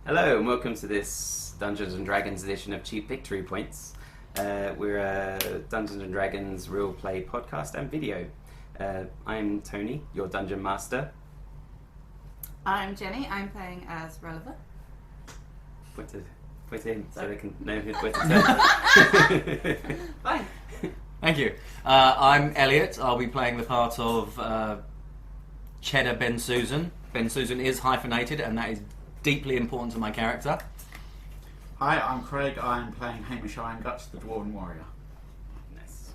Hello and welcome to this Dungeons and Dragons edition of Cheap Victory Points. We're a Dungeons and Dragons real play podcast and video. I'm Tony, your dungeon master. I'm Jenny. I'm playing as Releva. Point in so they can know who's where to turn. Fine. Thank you. I'm Elliot. I'll be playing the part of Cheddar Ben Susan. Ben Susan is hyphenated, and that is deeply important to my character. Hi, I'm Craig. I'm playing Hamish Ironguts, the Dwarven Warrior. Nice.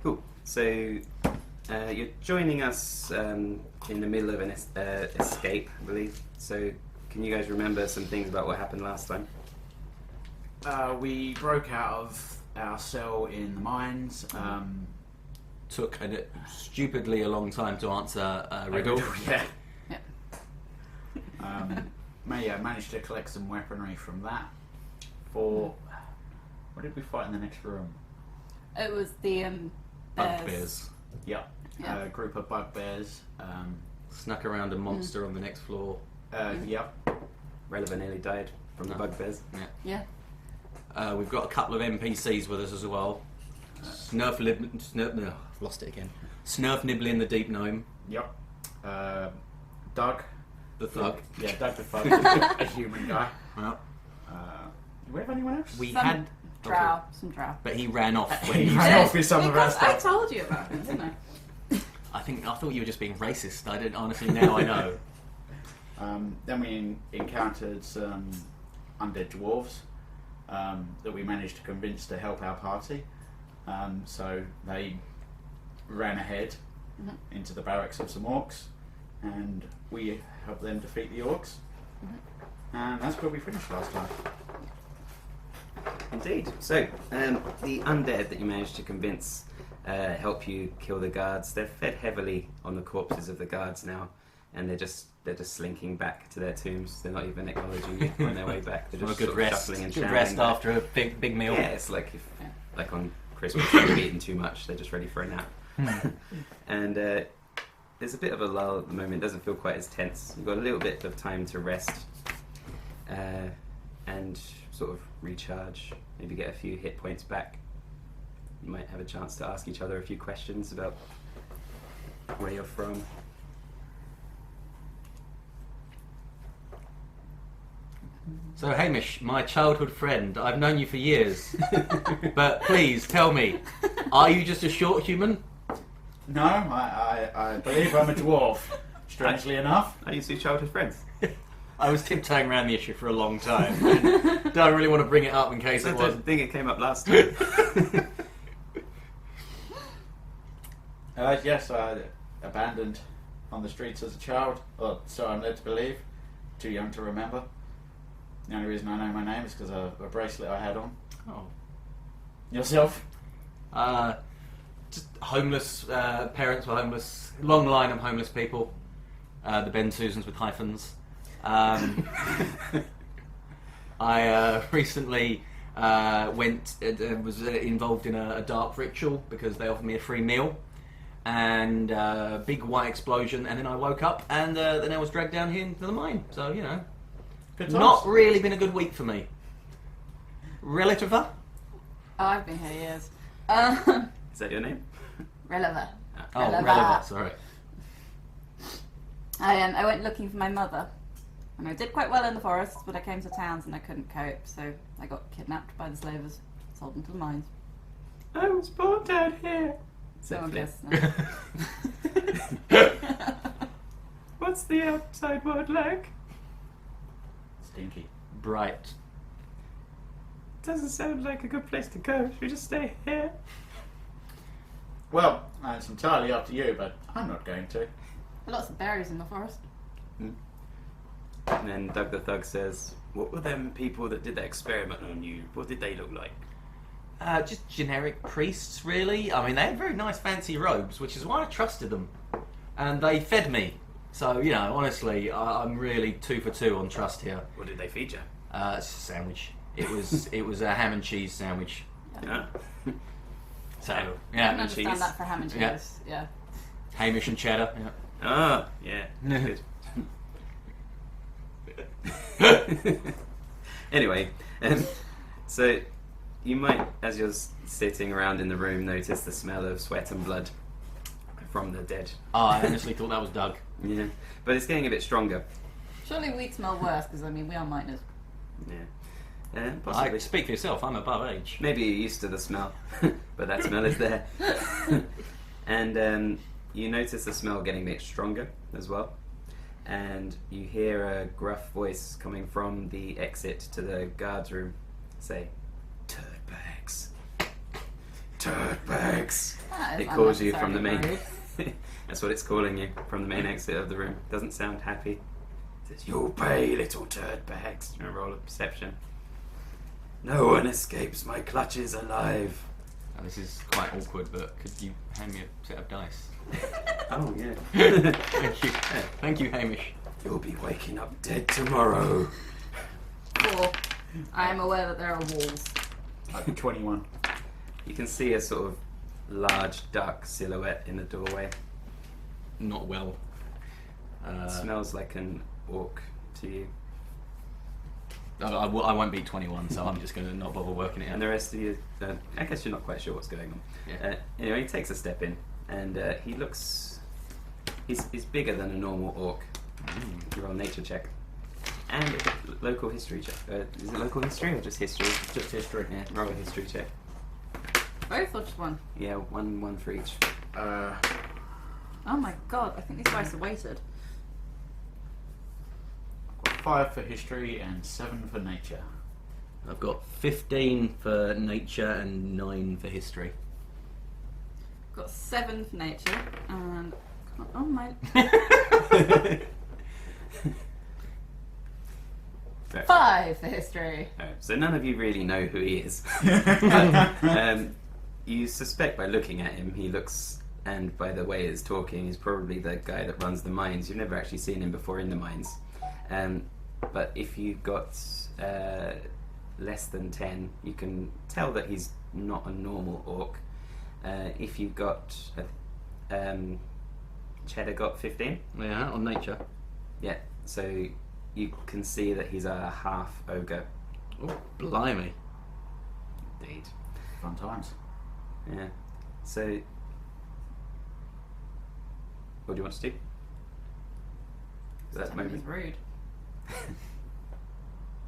Cool. So you're joining us in the middle of an escape, I believe. So can you guys remember some things about what happened last time? We broke out of our cell in the mines. Took a stupidly a long time to answer a riddle. Yeah. Yep. Managed to collect some weaponry from that. What did we fight in the next room? It was the Bugbears. Yep. Yeah. A group of bugbears. Snuck around a monster on the next floor. Yep. Releva nearly died from the bugbears. Yeah. We've got a couple of NPCs with us as well. I've lost it again. Snurf Nibbling the Deep Gnome. Yep. Doug. The Thug. Yeah, Doug the Thug. A human guy. Well, Do we have anyone else? we Some had... some drow. But he ran off when He he... ran off with some of our Because I stuff. told you about him, didn't I? I thought you were just being racist. I didn't honestly. Now I know. Then we encountered some undead dwarves that we managed to convince to help our party. So they ran ahead into the barracks of some orcs, and we helped them defeat the orcs. And that's where we finished last time. Indeed. So, the undead that you managed to convince help you kill the guards, they're fed heavily on the corpses of the guards now, and they're just slinking back to their tombs. They're not even acknowledging you on their way back. They're Well, just a good sort of rest. shuffling and Good shouting rest back. after a big meal. Yeah, it's like like on Christmas, if you've eaten too much, they're just ready for a nap. And there's a bit of a lull at the moment. It doesn't feel quite as tense. You've got a little bit of time to rest and sort of recharge, maybe get a few hit points back. You might have a chance to ask each other a few questions about where you're from. So Hamish, my childhood friend, I've known you for years, but please tell me, are you just a short human? No, I believe I'm a dwarf, strangely enough. Are you two childhood friends? I was tiptoeing around the issue for a long time. Don't really want to bring it up in case I it don't wasn't. think it came up last time. Yes, abandoned on the streets as a child, or so I'm led to believe. Too young to remember. The only reason I know my name is because of a bracelet I had on. Oh. Yourself? Just homeless, parents were homeless, long line of homeless people, the Ben Susans with hyphens. I recently was involved in a dark ritual because they offered me a free meal and big white explosion, and then I woke up and then I was dragged down here into the mine. So, you know, Good not times. really been a good week for me. Relativer? Oh, I've been here years. Is that your name? Releva. Oh, Releva. relevant, sorry. I went looking for my mother, and I did quite well in the forest, but I came to towns and I couldn't cope, so I got kidnapped by the slavers, sold into the mines. I was born down here. So I guess. What's the outside world like? Stinky. Bright. Doesn't sound like a good place to go. Should we just stay here? Well, it's entirely up to you, but I'm not going to. Lots of berries in the forest. And then Doug the Thug says, "What were them people that did that experiment on you? What did they look like?" Just generic priests, really. I mean, they had very nice fancy robes, which is why I trusted them. And they fed me. So, you know, honestly, I'm really 2 for 2 on trust here. What did they feed you? It's a sandwich. It was a ham and cheese sandwich. Yeah. So, I can yeah. and understand cheese. that for ham and cheese. Yeah. Yeah. Hamish and cheddar. Yeah. Ah, yeah. Yeah. Good. Anyway, so you might, as you're sitting around in the room, notice the smell of sweat and blood from the dead. Oh, I honestly thought that was Doug. Yeah, but it's getting a bit stronger. Surely we'd smell worse, because I mean, we are minors. Yeah, possibly. I speak for yourself, I'm above age. Maybe you're used to the smell, but that smell is there. And you notice the smell getting a bit stronger as well. And you hear a gruff voice coming from the exit to the guards room say, "Turd bags. Turd bags." It calls you from the main... That's what it's calling you, from the main exit of the room. Doesn't sound happy. It says, "You'll pay, little turd bags." You roll a perception. "No one escapes my clutches alive." Now, this is quite awkward, but could you hand me a set of dice? Oh, yeah. Thank you. Thank you, Hamish. "You'll be waking up dead tomorrow." 4. I am aware that there are walls. 21. You can see a sort of large, dark silhouette in the doorway. Not well. It smells like an orc to you. I won't beat 21, so I'm just going to not bother working it out. And the rest of you, I guess you're not quite sure what's going on. Yeah. Anyway, he takes a step in, and he looks... He's bigger than a normal orc. You roll a nature check. And a local history check. Is it local history or just history? Just history. Yeah, roll a history check. Both or just one? Yeah, one for each. Oh my god, I think these dice are weighted. 5 for history and 7 for nature. I've got 15 for nature and 9 for history. Got 7 for nature and... Oh my... 5 for history. So none of you really know who he is. You suspect by looking at him, he looks, and by the way he's talking, he's probably the guy that runs the mines. You've never actually seen him before in the mines. But if you got less than 10, you can tell that he's not a normal orc. If you got... Cheddar got 15? Yeah, on nature. Yeah, so you can see that he's a half ogre. Oh, blimey. Indeed. Fun times. Yeah. So, what do you want to do? At that Tell him he's moment. rude.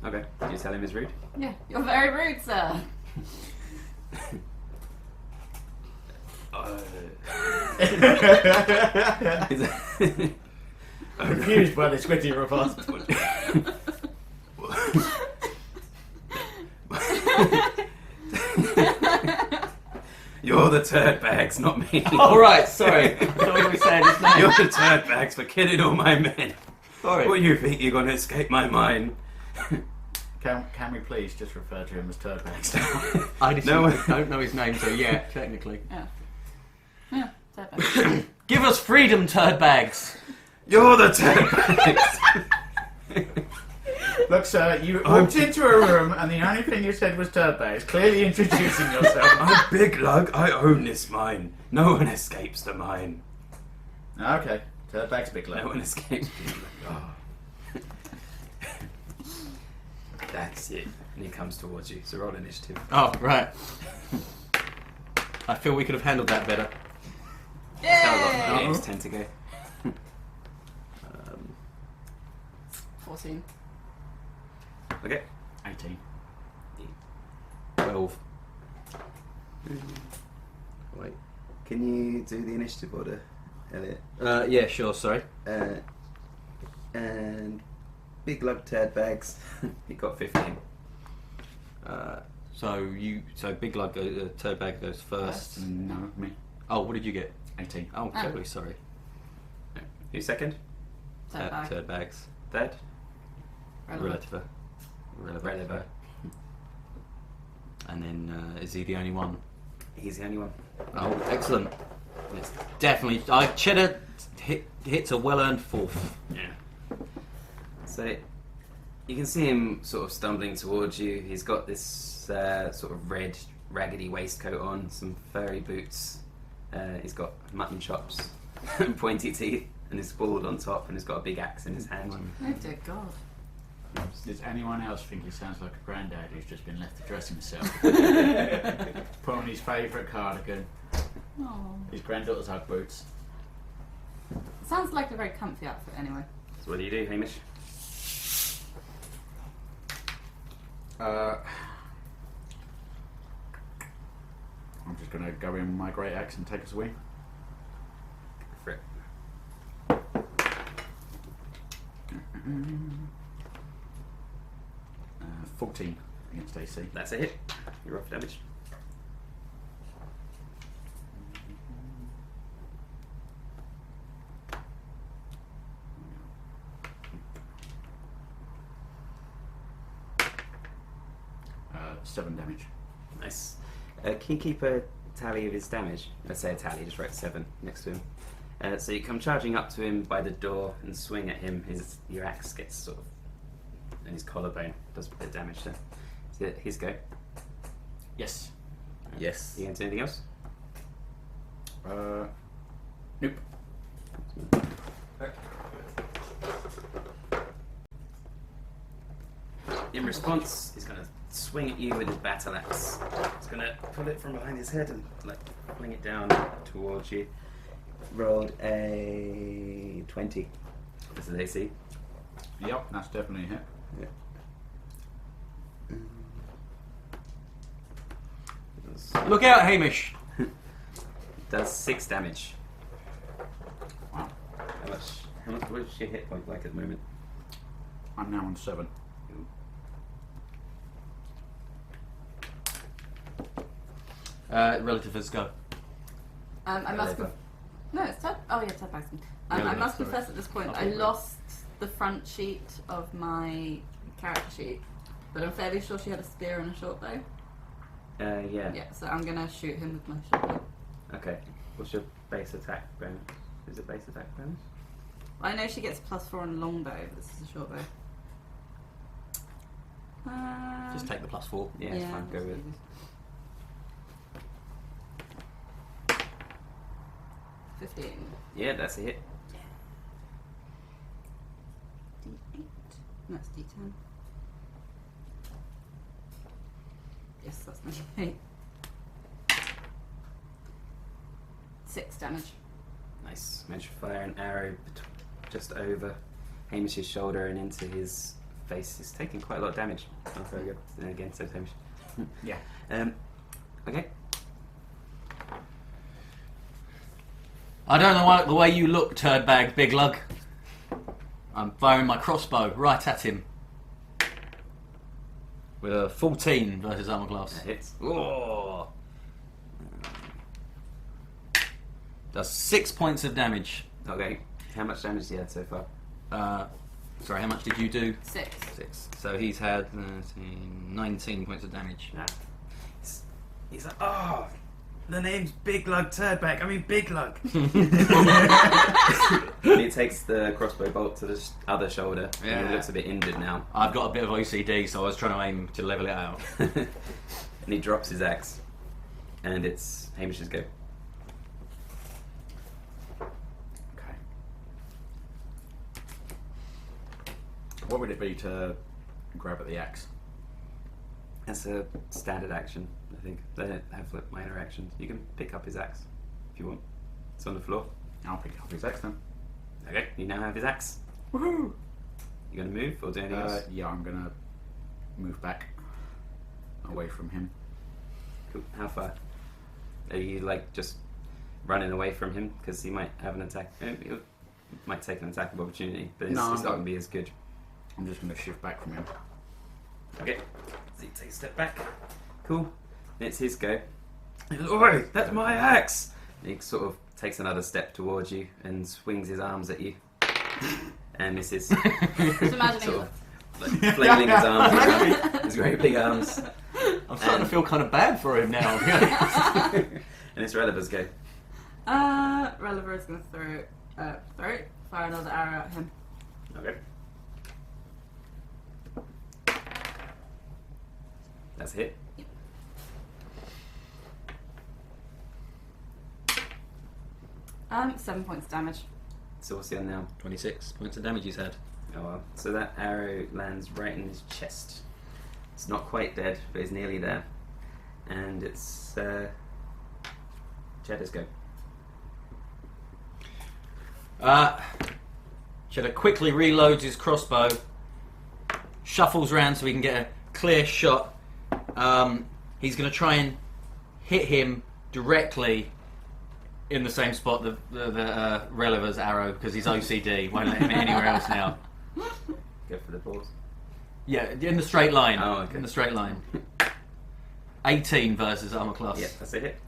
Okay. Did you tell him he's rude? Yeah, you're very rude, sir. Confused by this witty repast. You're the turd bags, not me. Oh, right, sorry. I thought you were saying his name. You're the turd bags for killing all my men. Sorry. What, you think you're going to escape my mine? Can we please just refer to him as turd bags? I just No one- don't know his name, so yeah, technically. Yeah. Yeah, turd bag. Give us freedom, turd bags! You're the turd bags. Look, sir, you walked into a room and the only thing you said was turd bags, clearly introducing yourself. I'm Biglug. I own this mine. No one escapes the mine. Okay, turd bags, big No love. one escapes. Oh. That's it. And he comes towards you. So roll initiative. Oh, right. I feel we could have handled that better. That's how a lot Yay! of games tend to go. 14. Okay. 18. 12. Wait. Can you do the initiative order, Elliot? Yeah, sure, sorry. And Biglug turd bags. He got 15. So Biglug goes, turd bag goes first. No, me. Oh, what did you get? 18. Oh, totally sorry. Who's second? Turd bag. Turd bags. Third? Relevant. Releva. And then is he the only one? He's the only one. Oh, excellent. Yes. Definitely. Cheddar hits a well-earned fourth. Yeah. So you can see him sort of stumbling towards you. He's got this sort of red, raggedy waistcoat on, some furry boots. He's got mutton chops and pointy teeth, and he's bald on top, and he's got a big axe in his hand. Oh dear God. Does anyone else think he sounds like a granddad who's just been left to dress himself? Put on his favourite cardigan, Oh. his granddaughter's Ugg boots. Sounds like a very comfy outfit anyway. So what do you do, Hamish? I'm just going to go in with my great axe and take us away. For it. 14 against AC. That's a hit. You roll for damage. Uh, 7 damage. Nice. Can you keep a tally of his damage? Let's say a tally, just write 7 next to him. So you come charging up to him by the door and swing at him. Your axe gets sort of, and his collarbone does a bit of damage there. So his go. Yes. Yes. You going to do anything else? Nope. In response, he's going to swing at you with his battle axe. He's going to pull it from behind his head and like fling it down towards you. Rolled a 20. This is AC. Yep, that's definitely a hit. Look out, Hamish! Does 6 damage. Wow. What is your hit point like at the moment? I'm now on 7. Relative as go. I must. Releva. No, it's Ted. Oh yeah, Ted Paxton. I Releva, must sorry. confess at this point, Not I Releva. lost the front sheet of my character sheet, but I'm fairly sure she had a spear and a short bow. Yeah. Yeah, so I'm gonna shoot him with my short bow. Okay. What's your base attack bonus? Is it base attack bonus? I know she gets +4 on longbow. This is a short bow. Just take the +4. Yeah, it's fine. Go with it. 15. Yeah, that's a hit. D8. No, it's D10. Yes, that's my D8. 6 damage. Nice. Managed to fire an arrow just over Hamish's shoulder and into his face. He's taking quite a lot of damage. Oh, very good. And again, so Hamish. Yeah. Okay. I don't know the way you look, turdbag, Biglug. I'm firing my crossbow right at him. With a 14 versus armor class. That hits. Oh. Does 6 points of damage. Okay. How much damage have you had so far? Sorry, how much did you do? 6. 6. So he's had 19 points of damage. Nah. He's like, oh, the name's Biglug Turdback. I mean Biglug. And he takes the crossbow bolt to the other shoulder. And Yeah. he looks a bit injured now. I've got a bit of OCD, so I was trying to aim to level it out. And he drops his axe. And it's Hamish's go. Okay. What would it be to grab at the axe? That's a standard action, I think. They don't have like minor actions. You can pick up his axe if you want. It's on the floor. I'll pick up his axe then. Okay, you now have his axe. Woohoo! You gonna move or do anything else? Yeah, I'm gonna move back away from him. Cool. How far? Are you like just running away from him because he might have an attack? He might take an attack of opportunity, but it's No, not I'm going to be as good. I'm just gonna shift back from him. Okay. So you take a step back. Cool. And it's his go. Oi, that's my axe! And he sort of takes another step towards you and swings his arms at you. And misses. Just imagining Sort of like flailing his arms around, his very big arms. I'm starting to feel kind of bad for him now. And it's Releva's go. Releva is going to fire another arrow at him. Okay. That's a hit. 7 points damage. So what's the end now? 26 points of damage he's had. Oh well. So that arrow lands right in his chest. It's not quite dead, but it's nearly there. And it's Cheddar's go. Cheddar quickly reloads his crossbow, shuffles around so he can get a clear shot. He's going to try and hit him directly in the same spot the Releva's arrow, because he's OCD, won't let him anywhere else now. Go for the balls. Yeah, in the straight line. Oh, okay. In the straight line. 18 versus armor class. Yeah, that's a hit.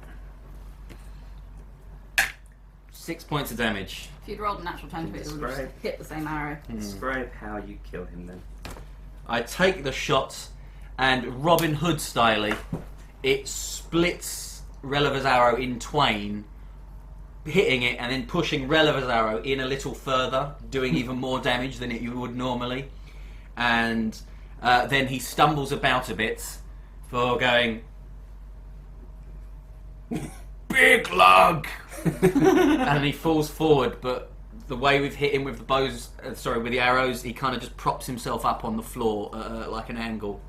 6 points of damage. If you'd rolled a natural 20, it would have Describe. just hit the same arrow. Describe how you kill him then. I take the shot, and Robin Hood styley, it splits Releva's arrow in twain, hitting it and then pushing Releva's arrow in a little further, doing even more damage than you would normally. And then he stumbles about a bit for going, Biglug! And he falls forward, but the way we've hit him with the bows, with the arrows, he kind of just props himself up on the floor like an angle.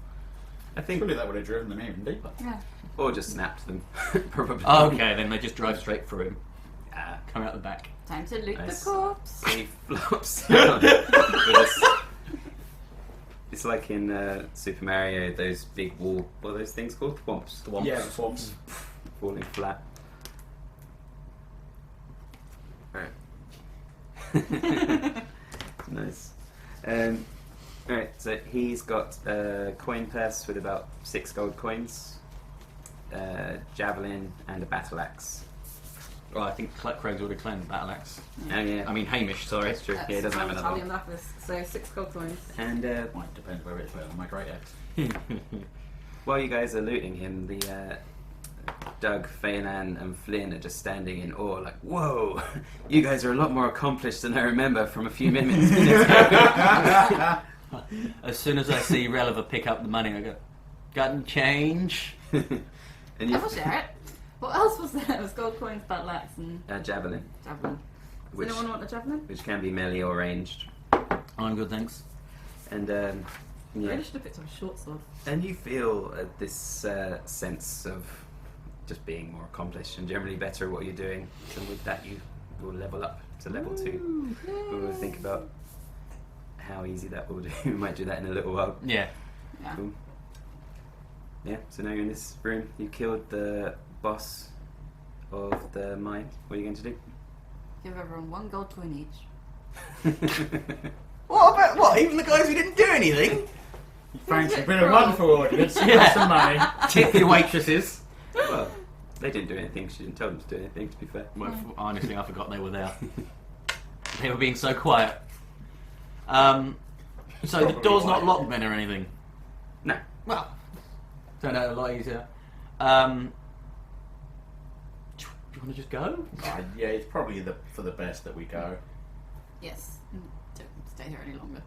I think, Surely that would have driven them even deeper. Yeah. or just snapped them. Probably. Okay, then they just drive straight through him. Ah, Come out the back. Time to loot Nice. the corpse. he flops down. But it's like in Super Mario, those big wall. What are those things called? Thwomps. Thwomps. Yeah, the forms. Falling flat. Right. Nice. Alright, so he's got a coin purse with about 6 gold coins, javelin, and a battle axe. Oh, I think Craig's already claimed the battle axe. Oh yeah, I mean Hamish, sorry. that's true. Yeah, he doesn't have another Italian one. blackness. So 6 gold coins. And Well, it depends whether it's better than my great axe. while you guys are looting him, the Doug, Fainan, and Flynn are just standing in awe, like, whoa, you guys are a lot more accomplished than I remember from a few minutes ago. As soon as I see Releva pick up the money, I go, got any change? And you, I will share it. What else was there? It was gold coins, battle axe, and javelin, javelin. Does which, anyone want a javelin? which can be melee or ranged. I'm good, thanks. And I yeah, really should have picked up a short sword. and you feel this sense of just being more accomplished and generally better at what you're doing. And with that, you will level up to level 2. We will think about how easy that will do. We might do that in a little while. Yeah. Yeah. Cool. Yeah, so now you're in this room. You killed the boss of the mine. What are you going to do? Give everyone 1 gold coin each. What about what? Even the guys who didn't do anything? Thanks, you've been a wonderful audience. Here's some money. Tip your waitresses. Well, they didn't do anything. She didn't tell them to do anything, to be fair. Well, honestly, I forgot they were there. They were being so quiet. So the Probably door's not quiet. locked then or anything? No. Well, turned out a lot easier. Do you want to just go? Yeah, it's probably for the best that we go. Yes. Don't stay here any longer.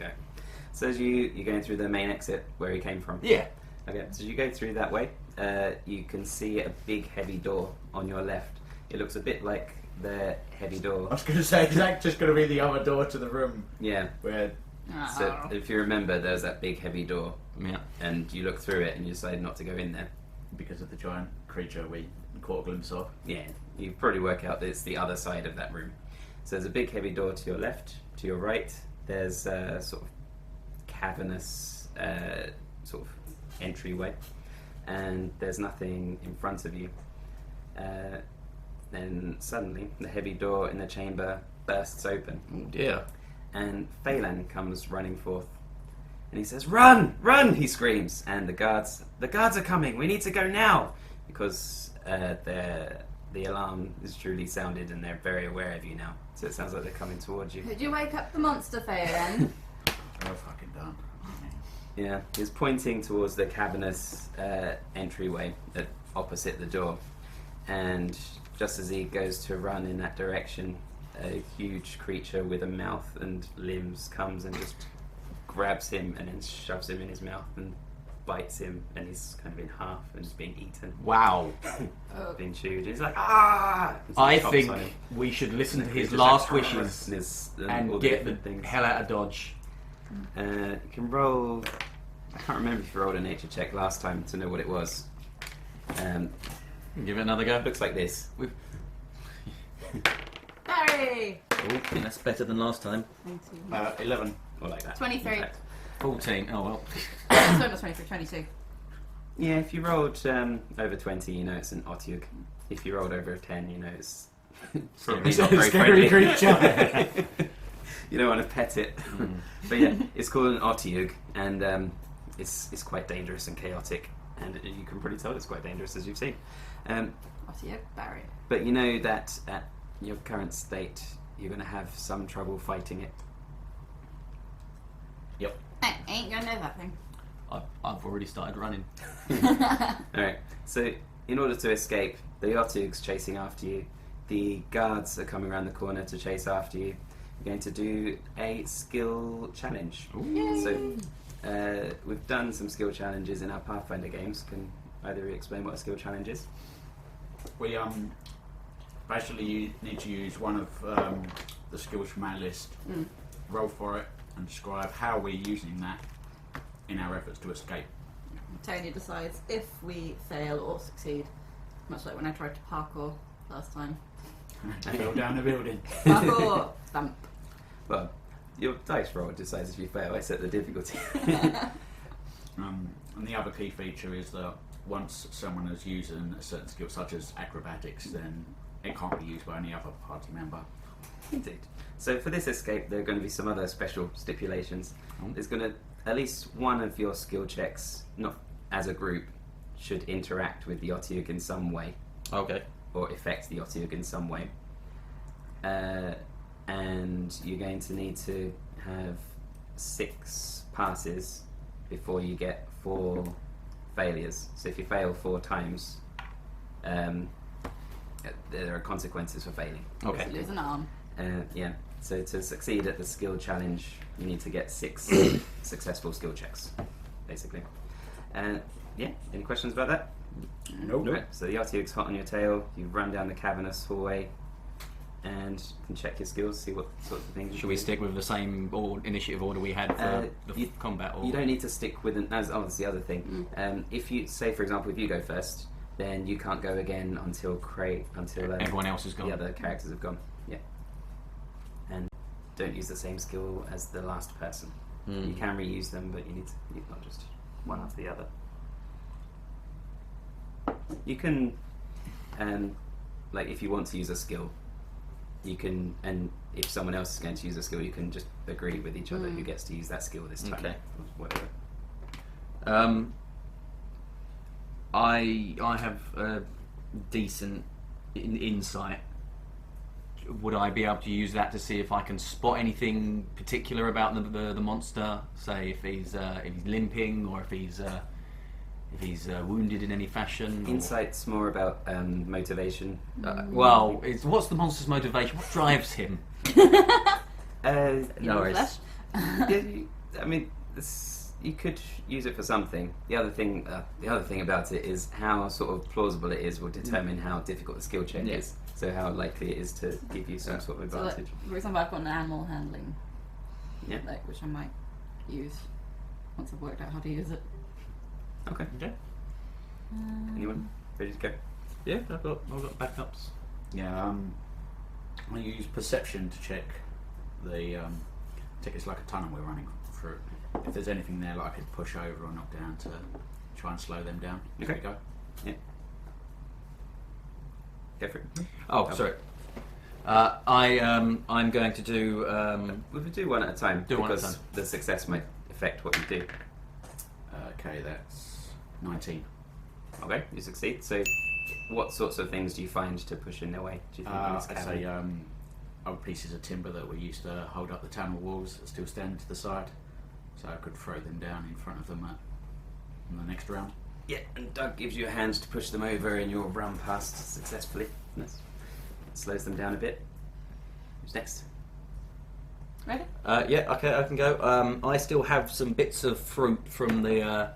Okay. So as you're going through the main exit where he came from. Yeah. Okay, so as you go through that way, you can see a big heavy door on your left. It looks a bit like the heavy I door. was going to say, is that just going to be the other door to the room Yeah. where... So if you remember, there's that big heavy door, Yeah. and you look through it and you decide not to go in there. Because of the giant creature we caught a glimpse of. Yeah, you probably work out that it's the other side of that room. So there's a big heavy door to your left. To your right, there's a sort of cavernous sort of entryway, and there's nothing in front of you. Then suddenly, the heavy door in the chamber bursts open, Oh dear. and Phelan comes running forth. And he says, "Run! Run!" he screams. And the guards are coming. We need to go now. Because the alarm is truly sounded and they're very aware of you now. So it sounds like they're coming towards you. Could you wake up the monster, Phelan? Oh, fucking done. Yeah, he's pointing towards the cavernous entryway opposite the door. And just as he goes to run in that direction, a huge creature with a mouth and limbs comes and just grabs him and then shoves him in his mouth and bites him, and he's kind of in half and is being eaten, Wow. being chewed. He's like, ah! I think we should listen to his last wishes and and get the hell out of Dodge. You can roll. I can't remember if you rolled a nature check last time to know what it was. Give it another go. Looks like this. Barry! Oh, I think that's better than last time. 11. Or like that. 23. in fact. 14. Oh well. So not 23, 22. Yeah, if you rolled over 20, you know it's an Otyugh. If you rolled over a 10, you know it's Probably not very Scary friendly. creature. You don't want to pet it. But yeah, it's called an Otyugh, and it's quite dangerous and chaotic, and you can probably tell it's quite dangerous, as you've seen. Otyugh, Barry. But you know that at your current state, you're going to have some trouble fighting it. Yep. I ain't gonna know that thing. I've already started running. Alright, so in order to escape, the Otyugh's chasing after you. The guards are coming around the corner to chase after you. You're going to do a skill challenge. So we've done some skill challenges in our Pathfinder games. Can either of you explain what a skill challenge is? We basically you need to use one of the skills from our list, roll for it, and describe how we're using that in our efforts to escape. Tony decides if we fail or succeed. Much like when I tried to parkour last time. I fell down a building. Parkour! Thump. Well, your dice roll decides if you fail. I set the difficulty. And the other key feature is that once someone is using a certain skill, such as acrobatics, then it can't be used by any other party member. Indeed. So for this escape, there are going to be some other special stipulations. There's going to at least one of your skill checks, not as a group, should interact with the Otyugh in some way, Okay. or affect the Otyugh in some way. And you're going to need to have 6 passes before you get 4 failures. So if you fail 4 times, there are consequences for failing. Okay. Lose an arm. Yeah. So to succeed at the skill challenge, you need to get 6 successful skill checks, basically. Yeah. Any questions about that? Nope. Right. So the Otyugh's hot on your tail. You run down the cavernous hallway, and you can check your skills, see what sorts of things. Should we stick with the same initiative order we had for the combat? Or? You don't need to stick with that's the other thing. If you say, for example, if you go first, then you can't go again until Everyone else has gone. The other characters have gone. Yeah. And don't use the same skill as the last person. You can reuse them, but you need not just one after the other. You can, like if you want to use a skill, you can, and if someone else is going to use a skill, you can just agree with each other who gets to use that skill this time. Okay. Or whatever. I have a decent insight. Would I be able to use that to see if I can spot anything particular about the monster? Say if he's limping, or if he's wounded in any fashion. Insight's more about motivation. Well, what's the monster's motivation? What drives him? No Human worries. flesh. I mean, you could use it for something. The other thing about it is how sort of plausible it is will determine how difficult the skill check is. So how likely it is to give you some sort of So, advantage. like, for example, I've got an animal handling, Yeah. which I might use once I've worked out how to use it. Okay. Anyone ready to go? Yeah, I've got backups. Yeah, I use perception to check the. Check it's like a tunnel we're running through. If there's anything there, like I could push over or knock down to try and slow them down. There we go. Yeah. Go for it. Oh, sorry. I'm going to do. We would do one at a time. Do one at a because time. the success might affect what you do. Okay, that's 19. Okay, you succeed. So, what sorts of things do you find to push in their way? Do you think in this I'd cavern? say old pieces of timber that were used to hold up the tunnel walls that still stand to the side, so I could throw them down in front of them in the next round. Yeah, and Doug gives you a hand to push them over, and you'll run past successfully. Nice. Slows them down a bit. Who's next? Ready? Yeah, okay, I can go. I still have some bits of fruit from the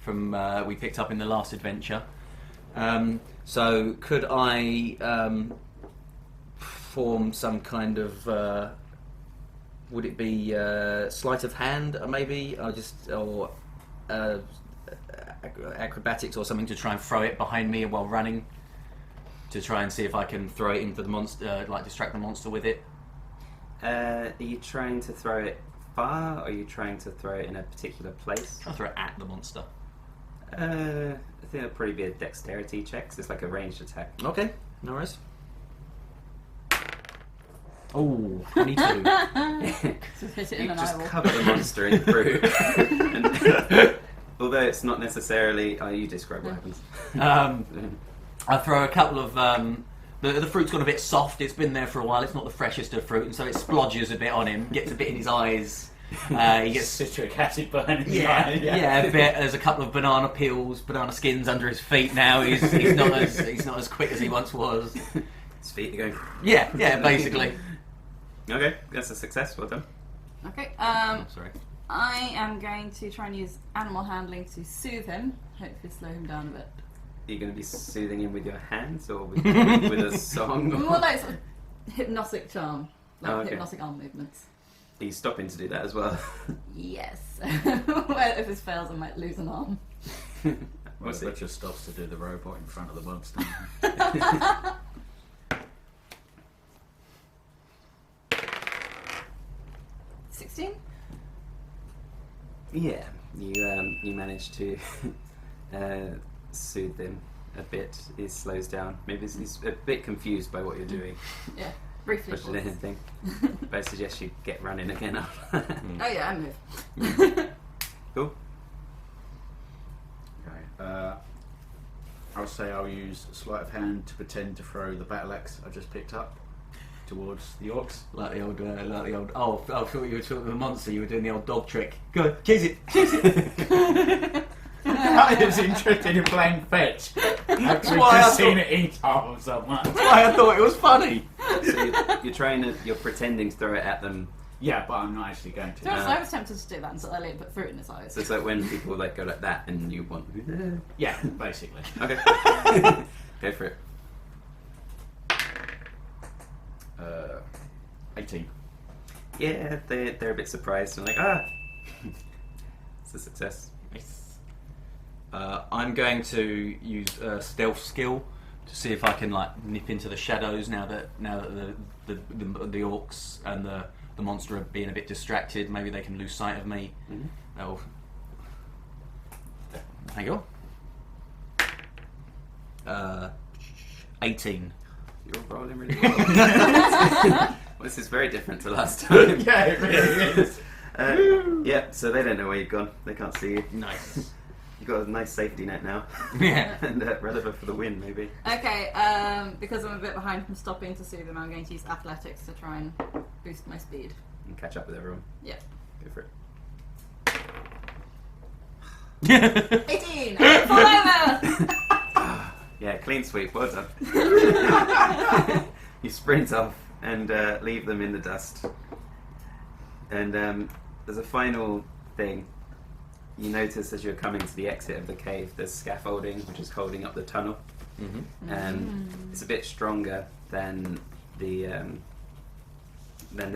from we picked up in the last adventure. So could I form some kind of would it be sleight of hand maybe or acrobatics or something to try and throw it behind me while running to try and see if I can throw it into the monster, like distract the monster with it? Are you trying to throw it far, or are you trying to throw it in a particular place? I'll throw it at the monster. I think it'll probably be a dexterity check, 'cause it's like a ranged attack. Okay, no worries. Oh, 22. Just hit it in You an just eyeball. cover the monster in fruit. And, although it's not necessarily... Oh, you describe what happens. I throw a couple of... the fruit's gone a bit soft, it's been there for a while, it's not the freshest of fruit, and so it splodges a bit on him, gets a bit in his eyes. He gets citric acid burning. yeah, a bit. There's a couple of banana peels, banana skins under his feet now. He's not as quick as he once was. His feet are going... Yeah, basically. Okay, that's a success. Well done. Okay. Sorry. I am going to try and use animal handling to soothe him. Hopefully, slow him down a bit. Are you going to be soothing him with your hands or with a song? More like sort of hypnotic charm, like okay. hypnotic arm movements. Are you stopping to do that as well? Yes. Well, if this fails, I might lose an arm. Well, it just stops to do the robot in front of the monster. 16? Yeah, you manage to soothe him a bit. He slows down. Maybe he's a bit confused by what you're doing. Yeah, briefly. Push anything. But I suggest you get running again. Oh yeah, I move. Cool. Okay. I'll say I'll use sleight of hand to pretend to throw the battle axe I just picked up towards the orcs. Like the old. Oh, I thought you were talking the monster. You were doing the old dog trick. Go, chase it. I was interested in playing fetch. I've why just I seen it eat off someone. That's why I thought it was funny. So you're pretending to throw it at them. Yeah, but I'm not actually going To to. be honest, I was tempted to do that until Elliot put fruit in his eyes. So it's like when people like go like that and you want. Yeah, basically. Okay. Go for it. 18. Yeah, they're a bit surprised and like it's a success. I'm going to use a stealth skill to see if I can like nip into the shadows now that the orcs and the monster are being a bit distracted. Maybe they can lose sight of me. Mm-hmm. Oh, there you go. 18. You're rolling really well. Well, this is very different to last time. Yeah, it really is. Yeah, so they don't know where you've gone. They can't see you. Nice. You've got a nice safety net now. Yeah. And relevant for the win, maybe. Okay, because I'm a bit behind from stopping to soothe him, I'm going to use athletics to try and boost my speed. And catch up with everyone. Yeah. Go for it. 18! I fall over! Yeah, clean sweep. Well done. You sprint off and leave them in the dust. And there's a final thing. You notice as you're coming to the exit of the cave, there's scaffolding which is holding up the tunnel. It's a bit stronger than the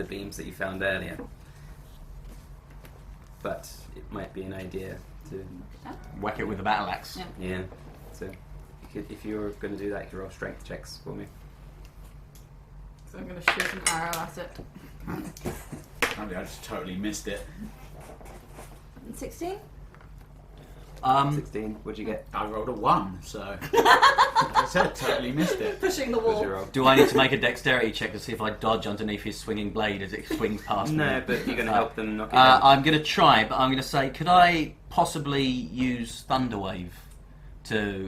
beams that you found earlier, but it might be an idea to Whack it with a battle axe. Yeah. So if you're going to do that, you can roll strength checks for me. So I'm going to shoot an arrow at it. I just totally missed it. 16? 16. What'd you get? I rolled a 1, so I said totally missed it. Pushing the What'd wall. you roll? Do I need to make a dexterity check to see if I dodge underneath his swinging blade as it swings past me? No, but you're going to help them knock it down. I'm going to try, but I'm going to say, could I possibly use Thunderwave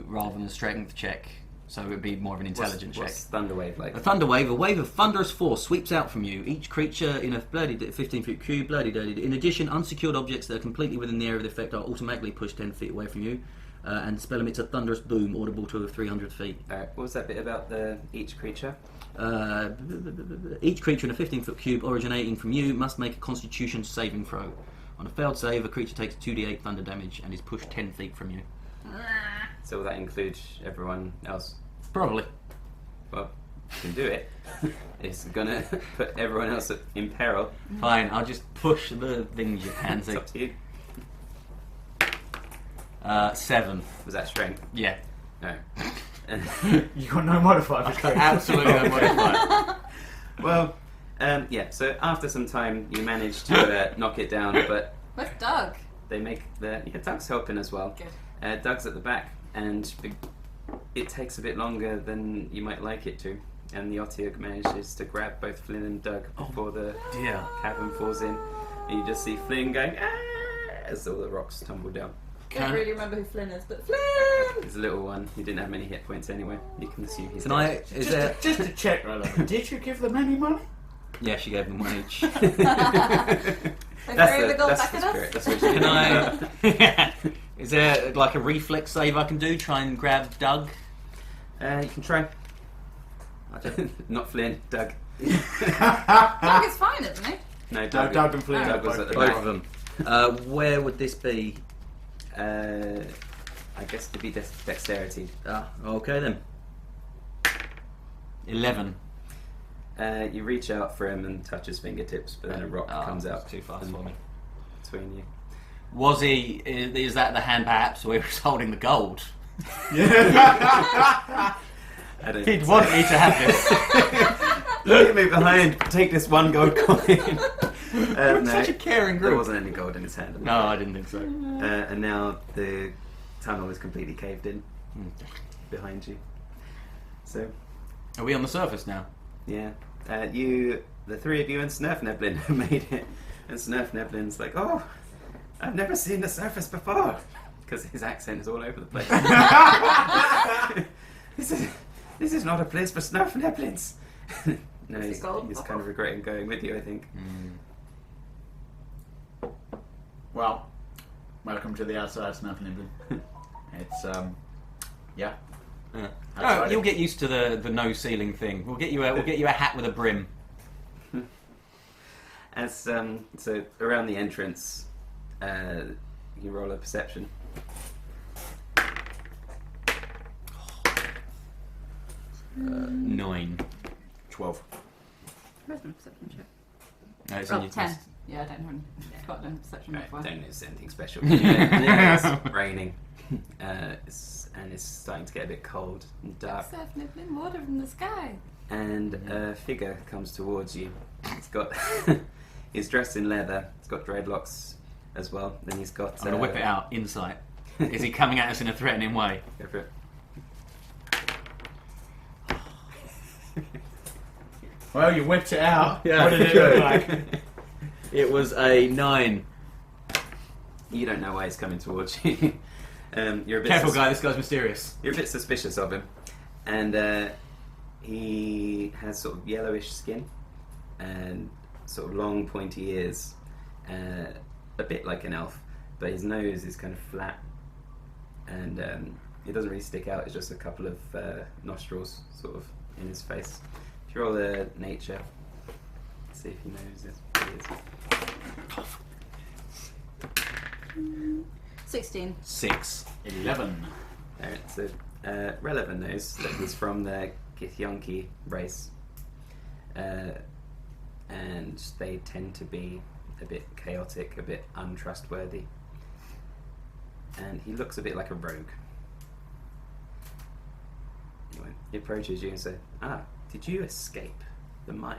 rather than a strength check? So it would be more of an intelligence check. What's Thunderwave like? A Thunderwave, a wave of thunderous force sweeps out from you. Each creature in a 15-foot cube, In addition, unsecured objects that are completely within the area of the effect are automatically pushed 10 feet away from you. And the spell emits a thunderous boom audible to 300 feet. Alright, what was that bit about each creature? Each creature in a 15-foot cube originating from you must make a Constitution saving throw. On a failed save, a creature takes 2d8 thunder damage and is pushed 10 feet from you. So will that include everyone else? Probably. Well, you can do it. It's gonna put everyone else in peril. Fine, I'll just push the things you can It's see. up to you. 7. Was that strength? Yeah. No. You got no modifier for coach. Absolutely no modifier. Well, yeah. So after some time, you manage to knock it down, but Where's Doug? they make Doug's helping as well. Good. Doug's at the back, and it takes a bit longer than you might like it to. And the Otyugh manages to grab both Flynn and Doug before the Dear. cavern falls in, and you just see Flynn going as all the rocks tumble down. I don't really remember who Flynn is, but Flynn! He's a little one. He didn't have many hit points anyway. You can assume he's Can dead. I... Is there... Just to check, right? Did you give them any money? Yeah, she gave them 1 each. They threw the gold back at spirit. us? That's what she Can I... Is there like a reflex save I can do? Try and grab Doug? You can try. Not Flynn, Doug. Doug is fine, isn't he? No, No, Doug. Doug and Flynn. Doug was at the Both back. of them. Where would this be? I guess to be dexterity. Ah, okay then. 11. You reach out for him and touch his fingertips, but then a rock comes out Too fast and- for me. between you. Was he... Is that the hand perhaps where he was holding the gold? I don't He'd think so. want me to have this. Look at me behind. Take this one gold coin. No, Such a caring there group. wasn't any gold in his hand. No, I didn't think so. And now the tunnel is completely caved in behind you. So, Are we on the surface now? yeah. The three of you and Snurf Neblin have made it. And Snurf Neblin's like, oh, I've never seen the surface before. Because his accent is all over the place. This is not a place for Snurf Neblins. No, Is it he's gold? kind of regretting going with you, I think. Well, welcome to the outside Snap Nibbling. It's yeah. Oh, Outside. you'll get used to the no ceiling thing. We'll get you a hat with a brim. As so around the entrance, you roll a perception. 9. 12. Where's my perception check? No, it's Oh, on your 10. test. Yeah, I don't have any. Got no perception Right, modifier. don't notice anything special. Yeah, it's raining, and it's starting to get a bit cold and dark. Surf nibbling water from the sky. And a figure comes towards you. He's dressed in leather. He's got dreadlocks as well. Then he's got. I'm gonna whip it out. Insight. Is he coming at us in a threatening way? Go for it. Well, you whipped it out. Yeah. What did it look like? It was a 9. You don't know why he's coming towards you. You're a bit Careful, guy. This guy's mysterious. You're a bit suspicious of him, and he has sort of yellowish skin and sort of long, pointy ears, a bit like an elf, but his nose is kind of flat, and it doesn't really stick out. It's just a couple of nostrils sort of in his face. If you roll a nature, see if he knows this. 16. 6. 11. Alright, so Relevant knows that he's from the Githyanki race, and they tend to be a bit chaotic, a bit untrustworthy, and he looks a bit like a rogue. Anyway, he approaches you and says, "Ah, did you escape the mine?"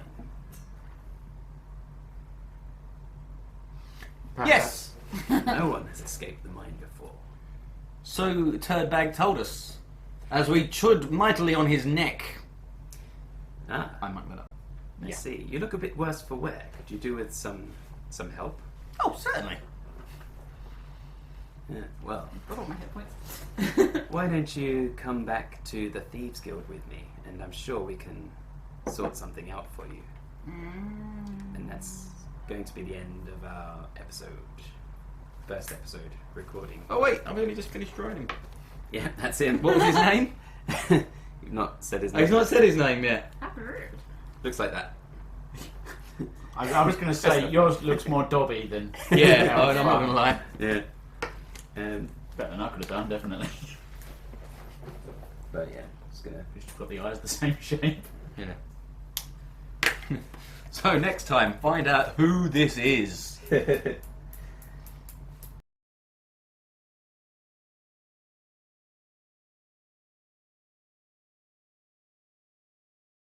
Yes. No one has escaped the mine before. So Turdbag told us, as we chud mightily on his neck. Ah, I mucked that up. I see. You look a bit worse for wear. Could you do with some help? Oh, certainly. Yeah, well, Got all my hit points. why don't you come back to the Thieves Guild with me, and I'm sure we can sort something out for you. And that's going to be the end of our episode. First episode recording. Oh wait, I've only just finished writing. Yeah, that's him. What was his name? You've not said his Oh, name. he's not said his name yet. How rude. Looks like that. I was going to say yours looks more Dobby than. Yeah, I'm not gonna lie. Yeah. Better than I could have done, definitely. But yeah, just gonna. Just got the eyes the same shape. Yeah. So next time, find out who this is.